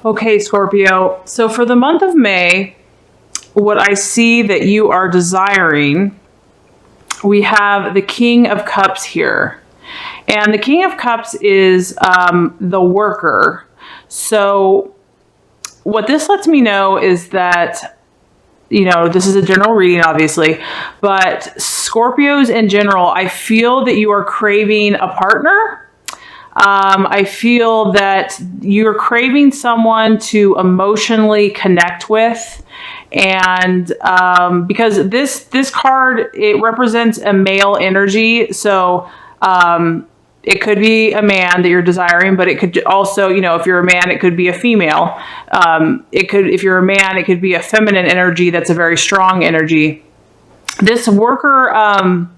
Okay, Scorpio. So for the month of May, what I see that you are desiring, we have the King of Cups here. And the King of Cups is the worker. So what this lets me know is that, you know, this is a general reading, obviously, but Scorpios in general, I feel that you are craving a partner. I feel that you're craving someone to emotionally connect with. And because this card, it represents a male energy. So it could be a man that you're desiring, but it could also, you know, if you're a man, it could be a female. If you're a man, it could be a feminine energy that's a very strong energy. This worker,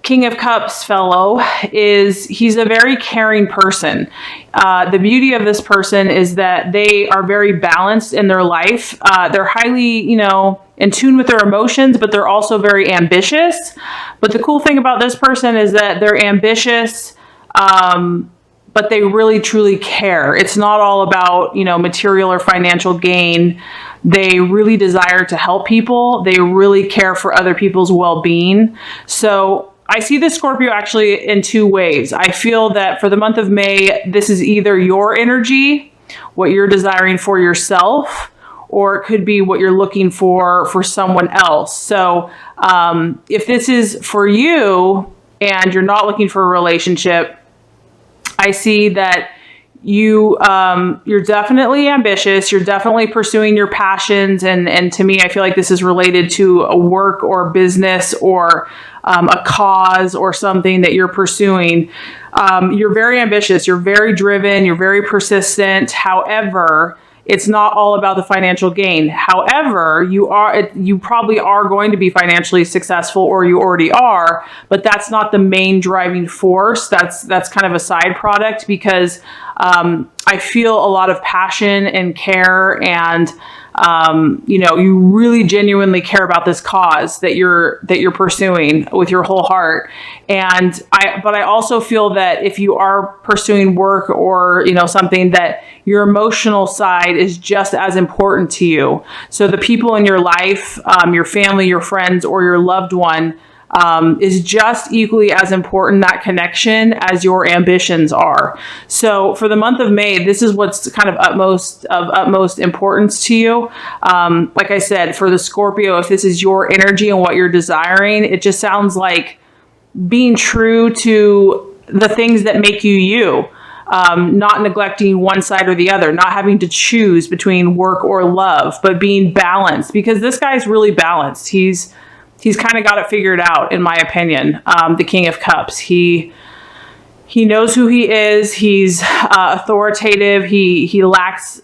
King of Cups fellow, he's a very caring person. The beauty of this person is that they are very balanced in their life. They're highly, you know, in tune with their emotions, but they're also very ambitious. But the cool thing about this person is that they're ambitious, but they really truly care. It's not all about, you know, material or financial gain. They really desire to help people. They really care for other people's well-being. So I see this Scorpio actually in two ways. I feel that for the month of May, this is either your energy, what you're desiring for yourself, or it could be what you're looking for someone else. So if this is for you and you're not looking for a relationship, I see that you're definitely ambitious. You're definitely pursuing your passions. And to me, I feel like this is related to a work or business or a cause or something that you're pursuing. You're very ambitious. You're very driven. You're very persistent. However, it's not all about the financial gain. However, you probably are going to be financially successful, or you already are, but that's not the main driving force. That's kind of a side product, because I feel a lot of passion and care, and you know, you really genuinely care about this cause that you're pursuing with your whole heart. But I also feel that if you are pursuing work or, you know, something, that your emotional side is just as important to you. So the people in your life, your family, your friends, or your loved one, is just equally as important, that connection, as your ambitions are. So for the month of May, this is what's kind of utmost importance to you. Like I said, for the Scorpio, if this is your energy and what you're desiring, it just sounds like being true to the things that make you you. Not neglecting one side or the other, not having to choose between work or love, but being balanced, because this guy's really balanced. He's kind of got it figured out, in my opinion. The King of Cups. He knows who he is. He's authoritative. He lacks,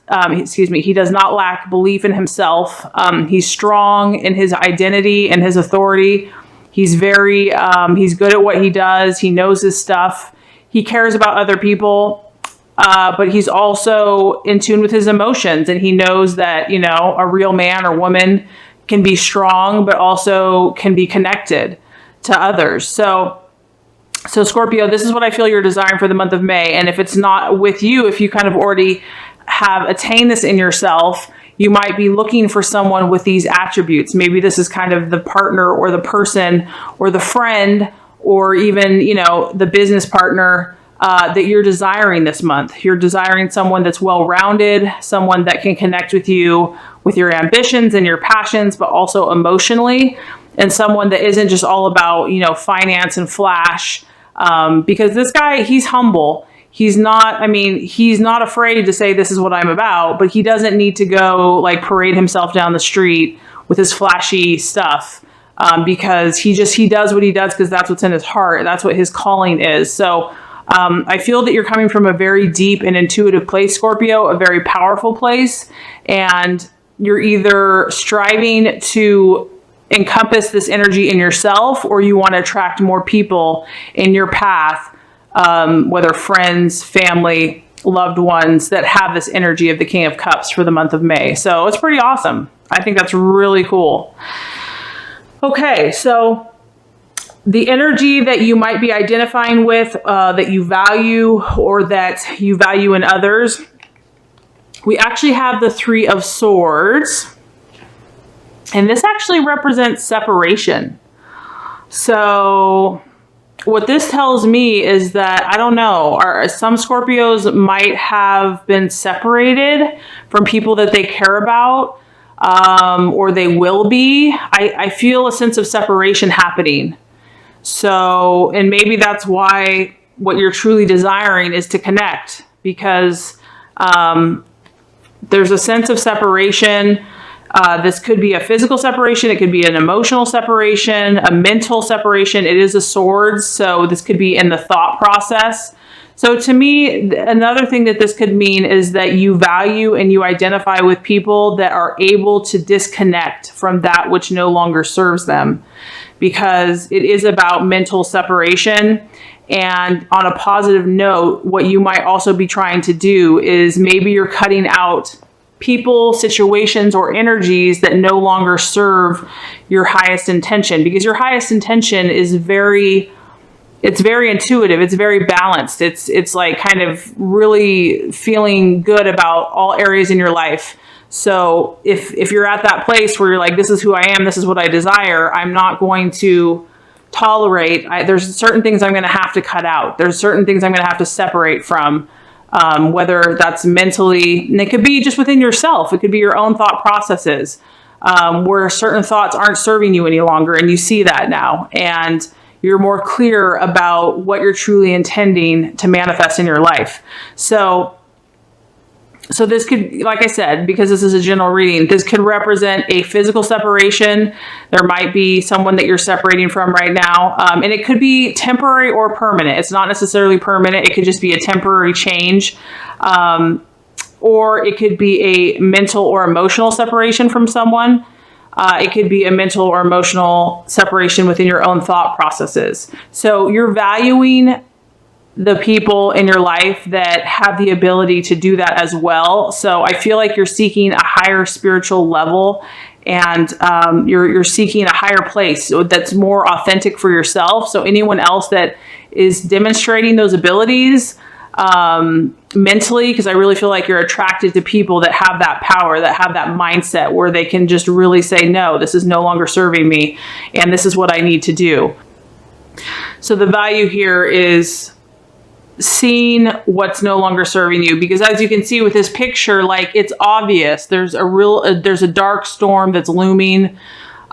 he does not lack belief in himself. He's strong in his identity and his authority. He's he's good at what he does. He knows his stuff. He cares about other people, but he's also in tune with his emotions, and he knows that, you know, a real man or woman can be strong, but also can be connected to others. So Scorpio, this is what I feel you're desiring for the month of May. And if it's not with you, if you kind of already have attained this in yourself, you might be looking for someone with these attributes. Maybe this is kind of the partner or the person or the friend, or even, you know, the business partner that you're desiring this month. You're desiring someone that's well-rounded, someone that can connect with you with your ambitions and your passions, but also emotionally, and someone that isn't just all about, you know, finance and flash. Because this guy, he's humble. He's not afraid to say, this is what I'm about, but he doesn't need to go like parade himself down the street with his flashy stuff. Because he does what he does because that's what's in his heart. That's what his calling is. So I feel that you're coming from a very deep and intuitive place, Scorpio, a very powerful place. And you're either striving to encompass this energy in yourself, or you want to attract more people in your path, whether friends, family, loved ones, that have this energy of the King of Cups for the month of May. So it's pretty awesome. I think that's really cool. Okay, so the energy that you might be identifying with, that you value, or that you value in others, we actually have the Three of Swords. And this actually represents separation. So what this tells me is that, I don't know, some Scorpios might have been separated from people that they care about, or they will be. I feel a sense of separation happening. So, and maybe that's why what you're truly desiring is to connect, because there's a sense of separation. This could be a physical separation. It could be an emotional separation, a mental separation. It is a sword, so this could be in the thought process. So to me, another thing that this could mean is that you value and you identify with people that are able to disconnect from that which no longer serves them, because it is about mental separation. And on a positive note, what you might also be trying to do is maybe you're cutting out people, situations, or energies that no longer serve your highest intention, because your highest intention is very intuitive. It's very balanced. It's like kind of really feeling good about all areas in your life. So if you're at that place where you're like, this is who I am, this is what I desire, I'm not going to tolerate, there's certain things I'm going to have to cut out. There's certain things I'm going to have to separate from. Whether that's mentally, and it could be just within yourself. It could be your own thought processes, where certain thoughts aren't serving you any longer, and you see that now, and you're more clear about what you're truly intending to manifest in your life. So this could, like I said, because this is a general reading, this could represent a physical separation. There might be someone that you're separating from right now. And it could be temporary or permanent. It's not necessarily permanent. It could just be a temporary change. Or it could be a mental or emotional separation from someone. It could be a mental or emotional separation within your own thought processes. So you're valuing the people in your life that have the ability to do that as well. So I feel like you're seeking a higher spiritual level, and you're seeking a higher place that's more authentic for yourself. So anyone else that is demonstrating those abilities mentally, because I really feel like you're attracted to people that have that power, that have that mindset where they can just really say, no, this is no longer serving me, and this is what I need to do. So the value here is seeing what's no longer serving you, because as you can see with this picture, like, it's obvious there's a dark storm that's looming.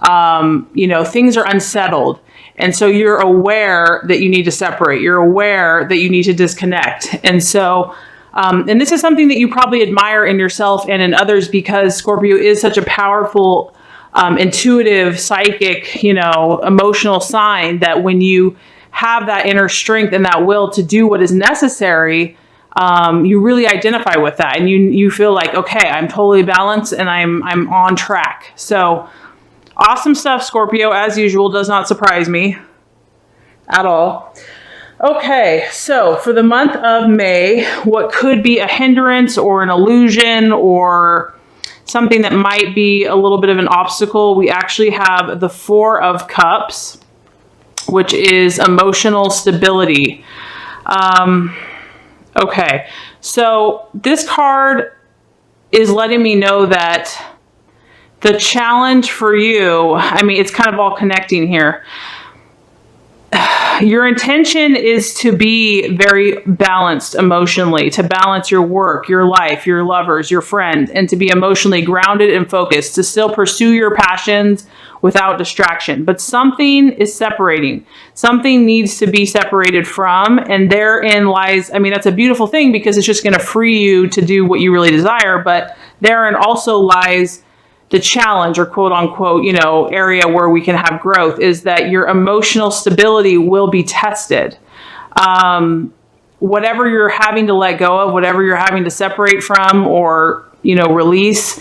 Things are unsettled, and so you're aware that you need to separate. You're aware that you need to disconnect. And so and this is something that you probably admire in yourself and in others, because Scorpio is such a powerful intuitive, psychic, emotional sign, that when you have that inner strength and that will to do what is necessary, you really identify with that, and you feel like, okay, I'm totally balanced and I'm on track. So awesome stuff, Scorpio, as usual. Does not surprise me at all. Okay, so for the month of May, what could be a hindrance or an illusion or something that might be a little bit of an obstacle, we actually have the Four of Cups, which is emotional stability. Okay, so this card is letting me know that the challenge for you, it's kind of all connecting here. Your intention is to be very balanced emotionally, to balance your work, your life, your lovers, your friends, and to be emotionally grounded and focused, to still pursue your passions without distraction. But something is separating. Something needs to be separated from, and therein lies, that's a beautiful thing, because it's just going to free you to do what you really desire, but therein also lies the challenge, or quote unquote, area where we can have growth, is that your emotional stability will be tested. Whatever you're having to let go of, whatever you're having to separate from or, release,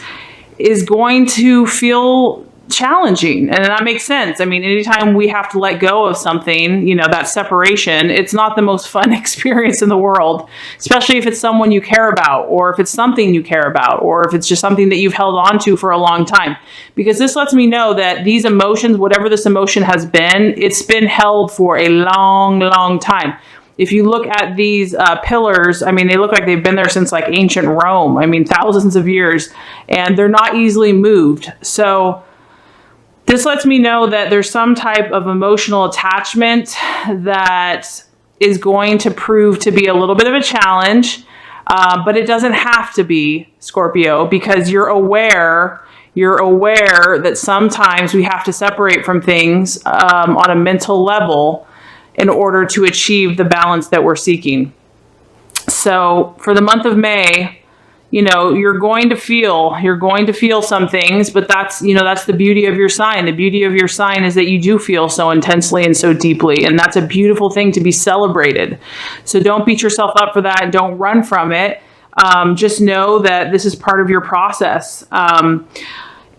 is going to feel challenging. And that makes sense. Anytime we have to let go of something, that separation, it's not the most fun experience in the world, especially if it's someone you care about, or if it's something you care about, or if it's just something that you've held on to for a long time. Because this lets me know that these emotions, whatever this emotion has been, it's been held for a long, long time. if you look at these pillars, I mean, they look like they've been there since like ancient Rome. I mean, thousands of years, and they're not easily moved. So this lets me know that there's some type of emotional attachment that is going to prove to be a little bit of a challenge, but it doesn't have to be, Scorpio, because you're aware that sometimes we have to separate from things on a mental level in order to achieve the balance that we're seeking. So for the month of May, you know, you're going to feel some things, but that's, you know, that's the beauty of your sign. The beauty of your sign is that you do feel so intensely and so deeply, and that's a beautiful thing to be celebrated. So don't beat yourself up for that and don't run from it. Just know that this is part of your process.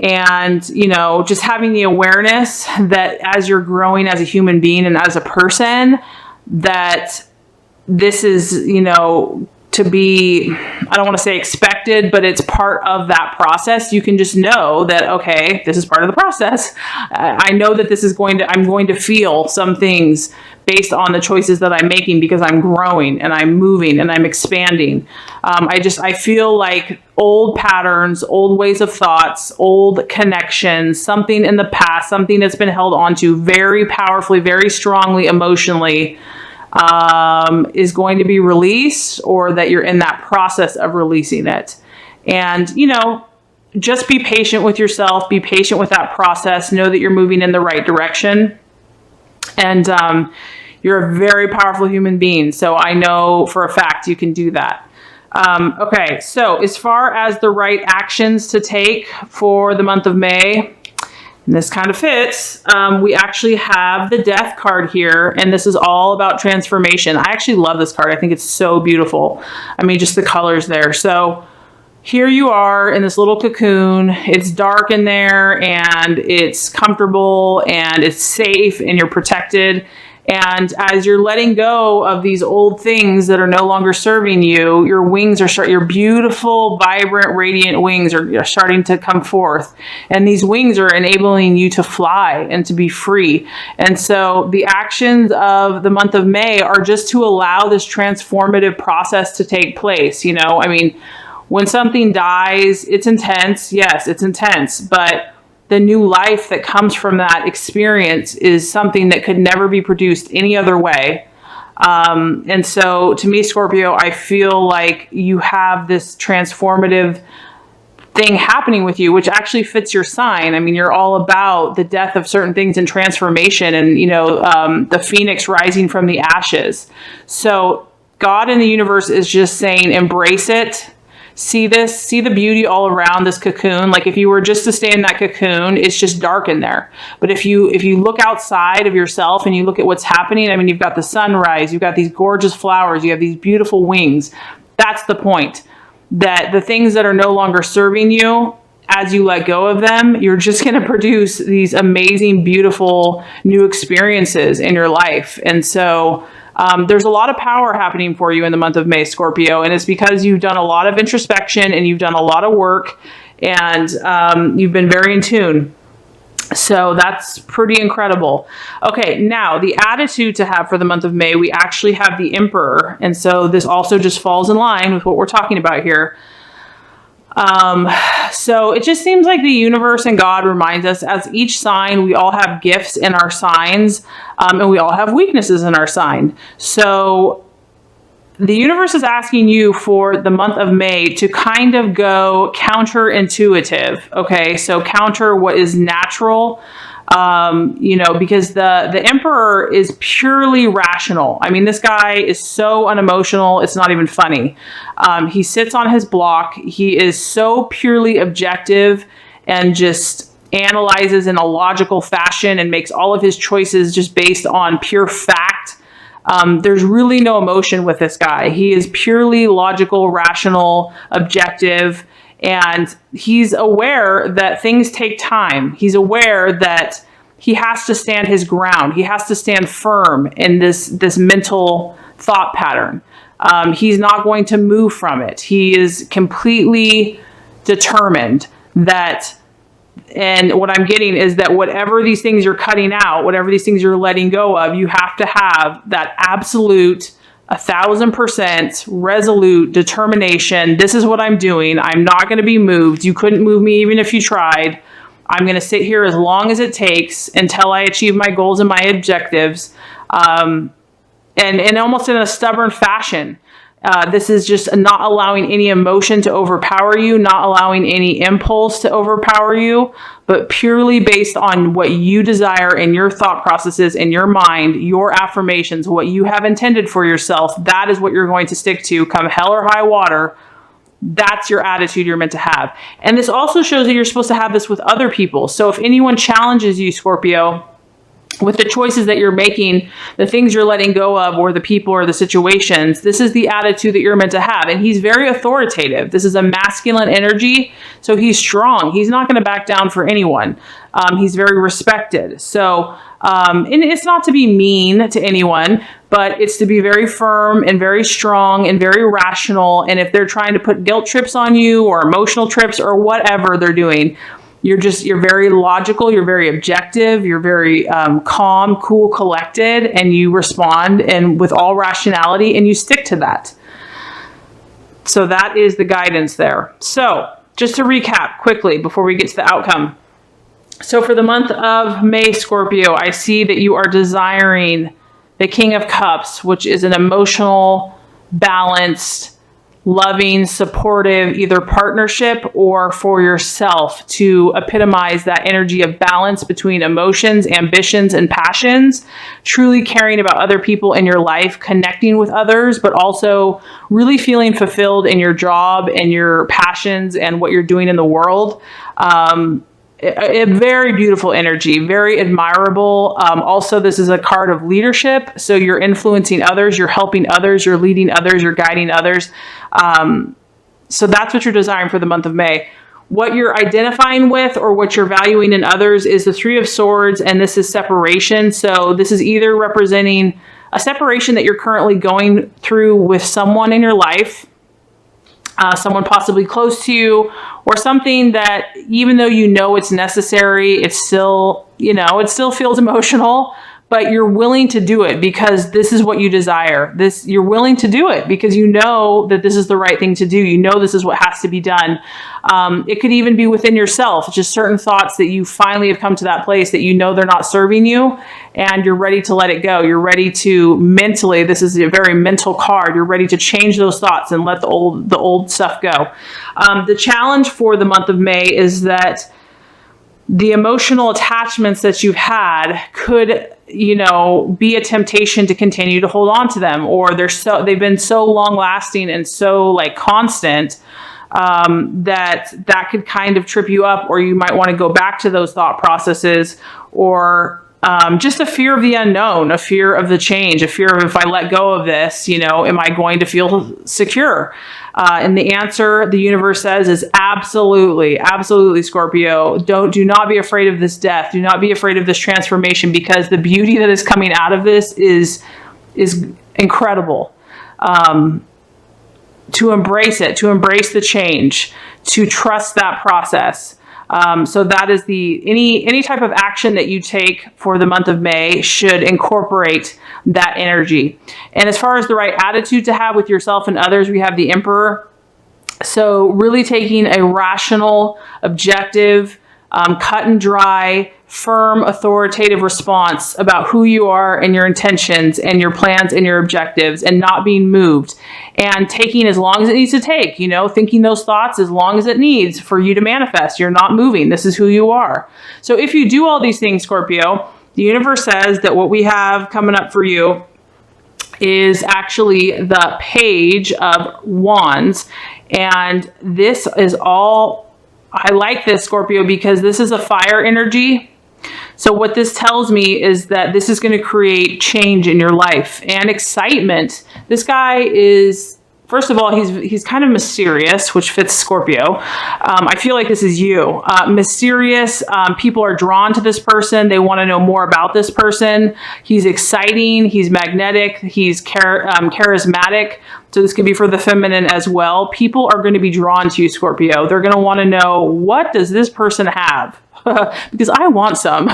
And, you know, just having the awareness that as you're growing as a human being and as a person, that this is, you know, to be, I don't want to say expected, but it's part of that process. You can just know that, okay, this is part of the process. I know that this is I'm going to feel some things based on the choices that I'm making because I'm growing and I'm moving and I'm expanding. I feel like old patterns, old ways of thoughts, old connections, something in the past, something that's been held onto very powerfully, very strongly, emotionally, is going to be released, or that you're in that process of releasing it. And, you know, just be patient with yourself, be patient with that process, know that you're moving in the right direction. And you're a very powerful human being. So I know for a fact you can do that. Okay, so as far as the right actions to take for the month of May, and this kind of fits, we actually have the Death card here, and this is all about transformation. I actually love this card. I think it's so beautiful. I mean, just the colors there. So here you are in this little cocoon. It's dark in there, and it's comfortable, and it's safe, and you're protected. And as you're letting go of these old things that are no longer serving you, your wings are your beautiful, vibrant, radiant wings are starting to come forth. And these wings are enabling you to fly and to be free. And so the actions of the month of May are just to allow this transformative process to take place. You know, I mean, when something dies, it's intense. Yes, it's intense, but the new life that comes from that experience is something that could never be produced any other way. And so to me, Scorpio, I feel like you have this transformative thing happening with you, which actually fits your sign. I mean, you're all about the death of certain things and transformation, and, you know, the phoenix rising from the ashes. So God in the universe is just saying, embrace it. See this, see the beauty all around this cocoon. Like if you were just to stay in that cocoon, it's just dark in there. But if you look outside of yourself and you look at what's happening, I mean, you've got the sunrise, you've got these gorgeous flowers, you have these beautiful wings. That's the point. That the things that are no longer serving you, as you let go of them, you're just going to produce these amazing, beautiful new experiences in your life. And so there's a lot of power happening for you in the month of May, Scorpio, and it's because you've done a lot of introspection and you've done a lot of work, and you've been very in tune. So that's pretty incredible. Okay, now the attitude to have for the month of May, we actually have the Emperor, and so this also just falls in line with what we're talking about here. So it just seems like the universe and God reminds us, as each sign, we all have gifts in our signs, and we all have weaknesses in our sign. So the universe is asking you for the month of May to kind of go counterintuitive. Okay, so counter what is natural. You know, because the Emperor is purely rational. I mean, this guy is so unemotional, it's not even funny. He sits on his block. He is so purely objective and just analyzes in a logical fashion and makes all of his choices just based on pure fact. There's really no emotion with this guy. He is purely logical, rational, objective. And he's aware that things take time. He's aware that he has to stand his ground. He has to stand firm in this mental thought pattern. He's not going to move from it. He is completely determined that, and what I'm getting is that whatever these things you're cutting out, whatever these things you're letting go of, you have to have that absolute 1,000% resolute determination. This is what I'm doing. I'm not going to be moved. You couldn't move me even if you tried. I'm going to sit here as long as it takes until I achieve my goals and my objectives. And almost in a stubborn fashion. This is just not allowing any emotion to overpower you, not allowing any impulse to overpower you, but purely based on what you desire in your thought processes, in your mind, your affirmations, what you have intended for yourself. That is what you're going to stick to come hell or high water. That's your attitude you're meant to have. And this also shows that you're supposed to have this with other people. So if anyone challenges you, Scorpio, with the choices that you're making, the things you're letting go of, or the people or the situations, this is the attitude that you're meant to have. And he's very authoritative. This is a masculine energy, so he's strong. He's not going to back down for anyone. He's very respected. So, and it's not to be mean to anyone, but it's to be very firm and very strong and very rational. And if they're trying to put guilt trips on you or emotional trips or whatever they're doing, you're very logical, you're very objective, you're very calm, cool, collected, and you respond and with all rationality, and you stick to that. So that is the guidance there. So just to recap quickly before we get to the outcome. So for the month of May, Scorpio, I see that you are desiring the King of Cups, which is an emotional, balanced, loving, supportive, either partnership or for yourself, to epitomize that energy of balance between emotions, ambitions, and passions, truly caring about other people in your life, connecting with others, but also really feeling fulfilled in your job and your passions and what you're doing in the world. A very beautiful energy, very admirable. Also, this is a card of leadership. So you're influencing others, you're helping others, you're leading others, you're guiding others. So that's what you're desiring for the month of May. What you're identifying with or what you're valuing in others is the Three of Swords, and this is separation. So this is either representing a separation that you're currently going through with someone in your life, someone possibly close to you, or something that even though you know it's necessary, it's still, it still feels emotional, but you're willing to do it because this is what you desire. You're willing to do it because you know that this is the right thing to do. You know this is what has to be done. It could even be within yourself, just certain thoughts that you finally have come to that place that you know they're not serving you, and you're ready to let it go. You're ready to mentally, this is a very mental card, you're ready to change those thoughts and let the old stuff go. The challenge for the month of May is that the emotional attachments that you've had could, be a temptation to continue to hold on to them, or they've been so long lasting and so constant that could kind of trip you up, or you might want to go back to those thought processes, or just a fear of the unknown, a fear of the change, a fear of if I let go of this, am I going to feel secure? And the answer the universe says is absolutely, absolutely, Scorpio. Do not be afraid of this death. Do not be afraid of this transformation, because the beauty that is coming out of this is incredible. To embrace it, to embrace the change, to trust that process. So that is any type of action that you take for the month of May should incorporate that energy. And as far as the right attitude to have with yourself and others, we have the Emperor. So really taking a rational, objective, cut and dry, firm, authoritative response about who you are and your intentions and your plans and your objectives, and not being moved, and taking as long as it needs to take, thinking those thoughts as long as it needs for you to manifest. You're not moving. This is who you are. So if you do all these things, Scorpio, the universe says that what we have coming up for you is actually the Page of Wands. And this is all, I like this, Scorpio, because this is a fire energy. So what this tells me is that this is going to create change in your life and excitement. This guy is, first of all, he's kind of mysterious, which fits Scorpio. I feel like this is you. Mysterious. People are drawn to this person. They want to know more about this person. He's exciting. He's magnetic. He's charismatic. So this could be for the feminine as well. People are going to be drawn to you, Scorpio. They're going to want to know, what does this person have? because I want some.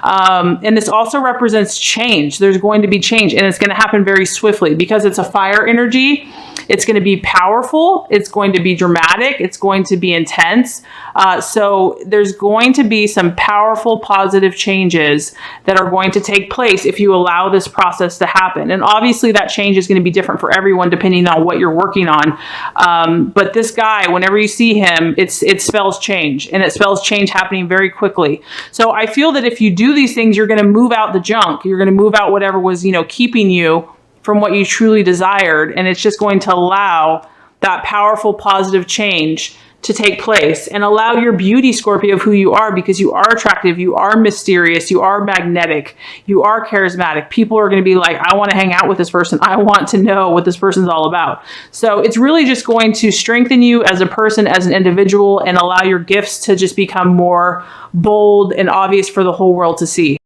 And this also represents change. There's going to be change, and it's going to happen very swiftly because it's a fire energy. It's going to be powerful. It's going to be dramatic. It's going to be intense. So there's going to be some powerful, positive changes that are going to take place if you allow this process to happen. And obviously that change is going to be different for everyone depending on what you're working on. But this guy, whenever you see him, it spells change, and it spells change happening very quickly. So I feel that if you do these things, you're going to move out the junk. You're going to move out whatever was, keeping you from what you truly desired. And it's just going to allow that powerful, positive change to take place, and allow your beauty, Scorpio, of who you are, because you are attractive, you are mysterious, you are magnetic, you are charismatic. People are going to be like, I want to hang out with this person. I want to know what this person's all about. So it's really just going to strengthen you as a person, as an individual, and allow your gifts to just become more bold and obvious for the whole world to see.